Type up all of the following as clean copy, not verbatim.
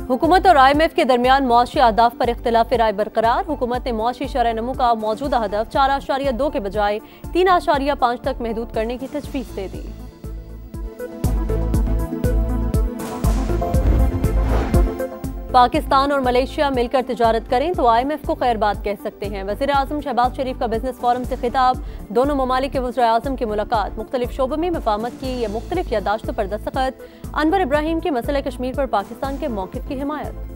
हुकूमत और IMF के दरमियान मौशी अहदाफ पर इख्तिलाफ राय बरकरार। हुकूमत ने मौशी शरह नमू का मौजूदा हदफ 4.2 के बजाय 3.5 तक महदूद करने की तजवीज़ दे दी। पाकिस्तान और मलेशिया मिलकर तिजारत करें तो IMF को खैर बात कह सकते हैं। वज़ीर आज़म शहबाज शरीफ का बिजनेस फोरम से खिताब। दोनों ममालिक के वज़ीर आज़म की मुलाकात। मुख्तलिफ शोबों में मफाहमत की या मुख्तलिफ यादाश्तों पर दस्तखत। अनवर इब्राहिम के मसला कश्मीर पर पाकिस्तान के मौक़िफ़ की हिमायत।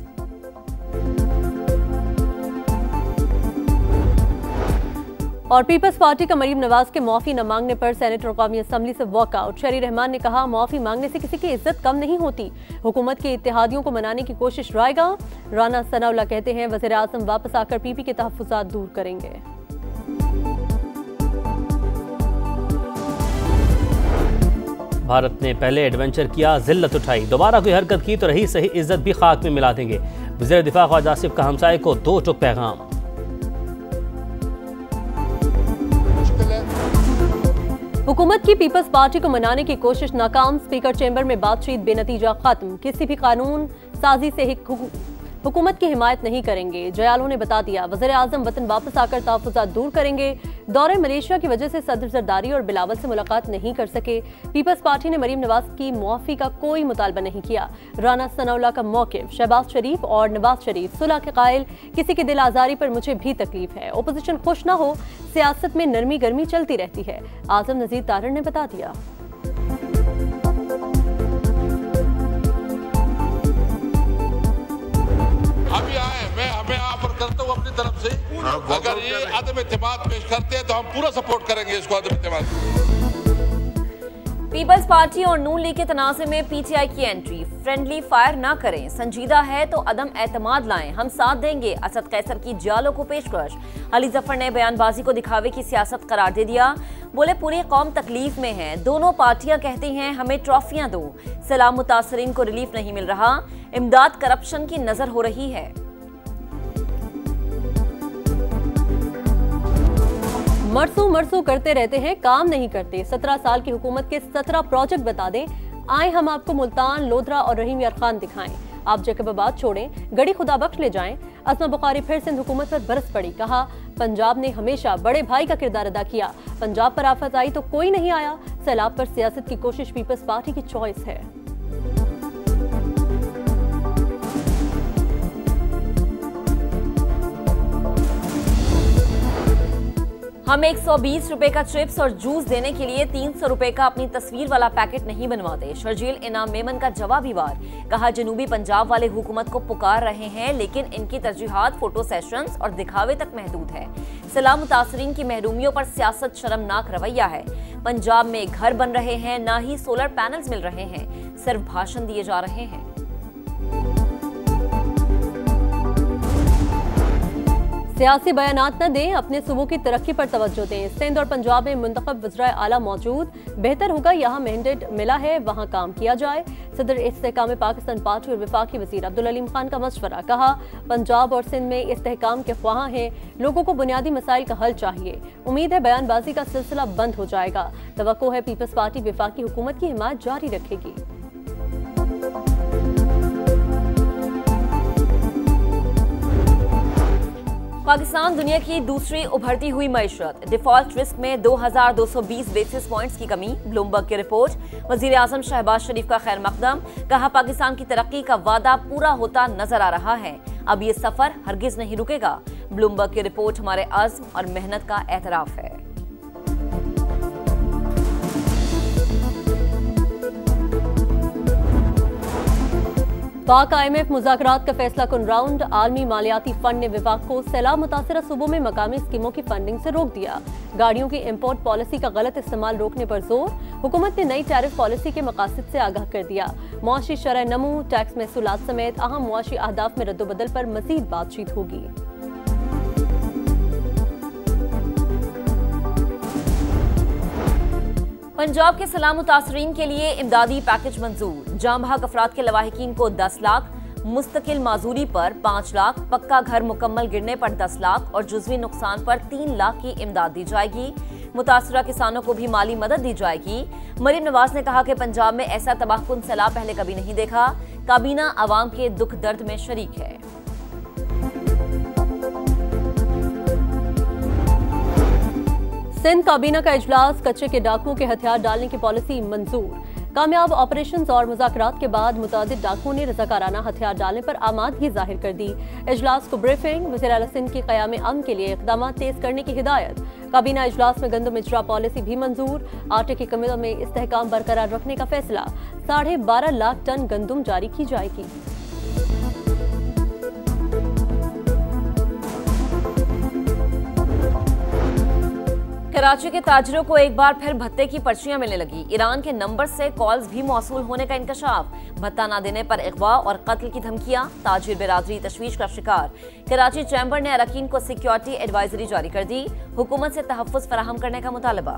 और पीपल्स पार्टी का मरीम नवाज के मुआफ़ी न मांगने पर सेनेट और कौमी असम्बली से वॉकआउट। शहरी रहमान ने कहा, मुआफ़ी मांगने से किसी की इज्जत कम नहीं होती। हुकूमत के इत्तेहादियों को मनाने की कोशिश रायगा। राना सनाउल्लाह कहते हैं, वज़ीर आज़म वापस आकर PP के तहफ़्फ़ुज़ात दूर करेंगे। भारत ने पहले एडवेंचर किया, जिल्लत उठाई, दोबारा कोई हरकत की तो रही सही इज्जत भी खाक में मिला देंगे। वज़ीर दिफा ख्वाजा आसिफ का हमसाये को 2 टुक पैगाम। हुकूमत की पीपल्स पार्टी को मनाने की कोशिश नाकाम। स्पीकर चेंबर में बातचीत बेनतीजा खत्म। किसी भी कानून साजी से हुकूमत की हिमायत नहीं करेंगे। जयालों ने बता दिया, वज़ीर आज़म वतन वापस आकर तहफ़्फ़ुज़ात दूर करेंगे। दौरे मलेशिया की वजह से सदर जरदारी और बिलावल से मुलाकात नहीं कर सके। पीपल्स पार्टी ने मरीम नवाज की मुआफ़ी का कोई मुतालबा नहीं किया। राना सनाउल्लाह का मौक़िफ़। शहबाज शरीफ और नवाज शरीफ सुलह के कायल। किसी की दिल आज़ारी पर मुझे भी तकलीफ है। ओपोजिशन खुश ना हो, सियासत में नरमी गर्मी चलती रहती है। आज़म नज़ीर तारड़ ने बता दिया। अभी आए, मैं हमें ऑफर करता हूँ अपनी तरफ से, अगर ये अदम इत्तेमाद पेश करते हैं तो हम पूरा सपोर्ट करेंगे इसको, अदम इत्तेमाद। पीपल्स पार्टी और नून लीग के तनाज़े में PTI की एंट्री। फ्रेंडली फायर ना करें, संजीदा है तो अदम एतमाद लाएं, हम साथ देंगे। असद कैसर की जालों को पेशकश। अली जफर ने बयानबाजी को दिखावे की सियासत करार दे दिया। बोले, पूरी कौम तकलीफ में है, दोनों पार्टियां कहती हैं हमें ट्रॉफियां दो। सैलाब मुतासरीन को रिलीफ नहीं मिल रहा, इमदाद करप्शन की नजर हो रही है। मरसू करते रहते हैं, काम नहीं करते। 17 साल की हुकूमत के 17 प्रोजेक्ट बता दें। आए हम आपको मुल्तान, लोधरा और रहीम यार खान दिखाएं। आप जैकबाबाद छोड़ें, गड़ी खुदा बख्श ले जाएं। असमा बुखारी फिर सिंध हुकूमत पर बरस पड़ी। कहा, पंजाब ने हमेशा बड़े भाई का किरदार अदा किया। पंजाब पर आफत आई तो कोई नहीं आया। सैलाब पर सियासत की कोशिश पीपल्स पार्टी की चॉइस है। हम 120 रुपए का चिप्स और जूस देने के लिए 300 रुपए का अपनी तस्वीर वाला पैकेट नहीं बनवाते। शर्जील इनाम मेमन का जवाबी वार। कहा, जनूबी पंजाब वाले हुकूमत को पुकार रहे हैं लेकिन इनकी तरजीहात फोटो सेशंस और दिखावे तक महदूद है। सलाम मुतासरीन की महरूमियों पर सियासत शर्मनाक रवैया है। पंजाब में घर बन रहे हैं, ना ही सोलर पैनल्स मिल रहे हैं, सिर्फ भाषण दिए जा रहे हैं। सियासी बयानात न दें, अपने सूबों की तरक्की पर तवज्जो दें। सिंध और पंजाब में मुंतखब वज़राए आला मौजूद। बेहतर होगा यहाँ मैंडेट मिला है वहाँ काम किया जाए। सदर इस्तेहकाम पाकिस्तान पार्टी और वफाकी वज़ीर अब्दुल अलीम खान का मशवरा। कहा, पंजाब और सिंध में इस्तेहकाम के ख्वाह हैं, लोगों को बुनियादी मसाइल का हल चाहिए। उम्मीद है बयानबाजी का सिलसिला बंद हो जाएगा। तवक्को है पीपल्स पार्टी वफाकी हुकूमत की हिमायत जारी रखेगी। पाकिस्तान दुनिया की दूसरी उभरती हुई मईशत। डिफॉल्ट रिस्क में 2220 बेसिस पॉइंट्स की कमी। ब्लूमबर्ग की रिपोर्ट। वज़ीर आज़म शहबाज शरीफ का खैर मकदम। कहा, पाकिस्तान की तरक्की का वादा पूरा होता नजर आ रहा है, अब ये सफर हरगिज नहीं रुकेगा। ब्लूमबर्ग की रिपोर्ट हमारे अज़्म और मेहनत का एतराफ है। पाक IMF मुज़ाकरात का फैसला कुन राउंड। आलमी मालियाती फंड ने विफाक को सैलाब मुतासरा सूबों में मकामी स्कीमों की फंडिंग से रोक दिया। गाड़ियों की इम्पोर्ट पॉलिसी का गलत इस्तेमाल रोकने पर जोर। हुकूमत ने नई टैरिफ पॉलिसी के मकासद से आगाह कर दिया। मुआशी शरह नमू, टैक्स महसूलात समेत अहम मुआशी अहदाफ में रद्दोबदल पर मजीद बातचीत होगी। पंजाब के सलाम मुतासरीन के लिए इमदादी पैकेज मंजूर। जाम बहक अफराद के लवाहिकीन को 10 लाख, मुस्तकिल माजूरी पर 5 लाख, पक्का घर मुकम्मल गिरने पर 10 लाख और जुज़वी नुकसान पर 3 लाख की इमदाद दी जाएगी। मुतासरा किसानों को भी माली मदद दी जाएगी। मरीम नवाज ने कहा कि पंजाब में ऐसा तबाहकुन सैलाब पहले कभी नहीं देखा। काबीना आवाम के दुख दर्द में शरीक है। सिंध काबीना का इजलास, कच्चे के डाकुओं के हथियार डालने की पॉलिसी मंजूर। कामयाब ऑपरेशंस और मुज़ाकरात के बाद मुतादिद डाकुओं ने रज़ाकाराना हथियार डालने पर आमादगी जाहिर कर दी। इजलास को ब्रीफिंग, वज़ीर आला सिंध की क़याम अमन के लिए इक़दाम तेज करने की हिदायत। काबीना इजलास में गंदम इजरा पॉलिसी भी मंजूर। आटे की कमी में इस्तेहकाम बरकरार रखने का फैसला। 12.5 लाख टन गंदम जारी की जाएगी। कराची के ताजिरों को एक बार फिर भत्ते की पर्चियां मिलने लगी। ईरान के नंबर से कॉल्स भी मौसूल होने का इंकशाफ। भत्ता न देने पर अगवा और कत्ल की धमकियां। ताजिर बिरादरी तशवीश का शिकार। कराची चैम्बर ने अरकान को सिक्योरिटी एडवाइजरी जारी कर दी। हुकूमत से तहफ़्फ़ुज़ फराहम करने का मुतालबा।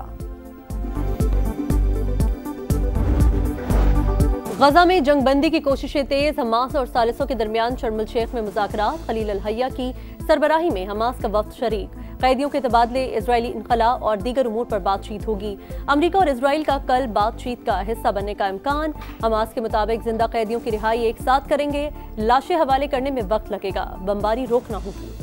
गजा में जंगबंदी की कोशिशें तेज। हमास और सालिसों के दरमियान शर्म एल शेख में मुज़ाकरात। खलील अल हय्या की सरबराही में हमास का वफ्द शरीक। कैदियों के तबादले, इजरायली इनखला और दीगर उमूर पर बातचीत होगी। अमरीका और इजराइल का कल बातचीत का हिस्सा बनने का इम्कान। हमास के मुताबिक जिंदा कैदियों की रिहाई एक साथ करेंगे। लाशें हवाले करने में वक्त लगेगा। बमबारी रोकना होगी।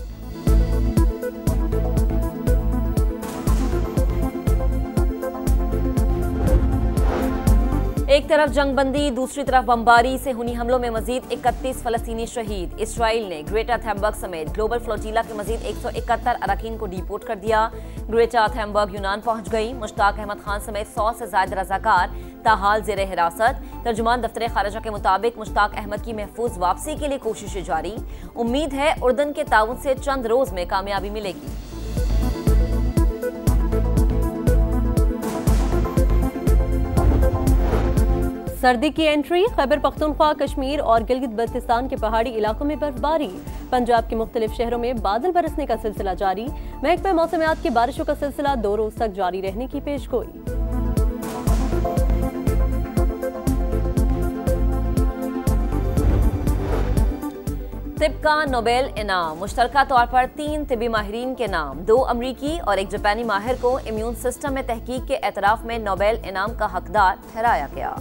एक तरफ जंगबंदी, दूसरी तरफ बमबारी से हुनी हमलों में मजीद 31 फलस्तीनी शहीद। इसराइल ने ग्रेटर थैमबर्ग समेत ग्लोबल फ्लोटीला के मजीद 171 अरकान को डिपोर्ट कर दिया। ग्रेटर थैमबर्ग यूनान पहुंच गई। मुश्ताक अहमद खान समेत 100 से ज्यादा रजाकार ताहाल जेर हिरासत। तर्जुमान दफ्तर खारजा के मुताबिक मुश्ताक अहमद की महफूज वापसी के लिए कोशिशें जारी। उम्मीद है उर्दन के ताउन से चंद रोज में कामयाबी मिलेगी। सर्दी की एंट्री। खैबर पख्तूनख्वा, कश्मीर और गिलगित बल्तिस्तान के पहाड़ी इलाकों में बर्फबारी। पंजाब के मुख्तलिफ शहरों में बादल बरसने का सिलसिला जारी। महकमा मौसमियात की बारिशों का सिलसिला 2 रोज तक जारी रहने की पेशगोई। तिब का नोबेल इनाम। मुश्तरका तौर पर 3 तिबी माहिरीन के नाम, 2 अमरीकी और 1 जापानी माहिर को इम्यून सिस्टम में तहकीक के एतराफ में नोबेल इनाम का हकदार ठहराया गया।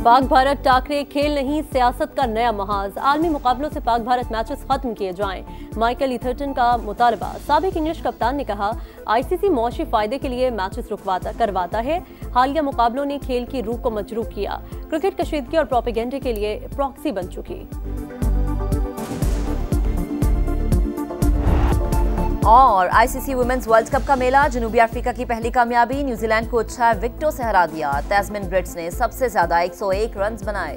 पाक भारत टाकरे, खेल नहीं सियासत का नया महाज। आलमी मुकाबलों से पाक भारत मैचेस खत्म किए जाएं। माइकल ईथरटन का मुतालबा। साबिक इंग्लिश कप्तान ने कहा, आईसीसी मौशी फायदे के लिए मैचेस करवाता है। हालिया मुकाबलों ने खेल की रूह को मजरूह किया। क्रिकेट कशीदगी और प्रोपेगेंडे के लिए प्रॉक्सी बन चुकी। और आईसीसी वुमेन्स वर्ल्ड कप का मेला। जनूबी अफ्रीका की पहली कामयाबी। न्यूजीलैंड को 6 विकेटों से हरा दिया। तैस्मिन ब्रिट्स ने सबसे ज्यादा 101 रन बनाए।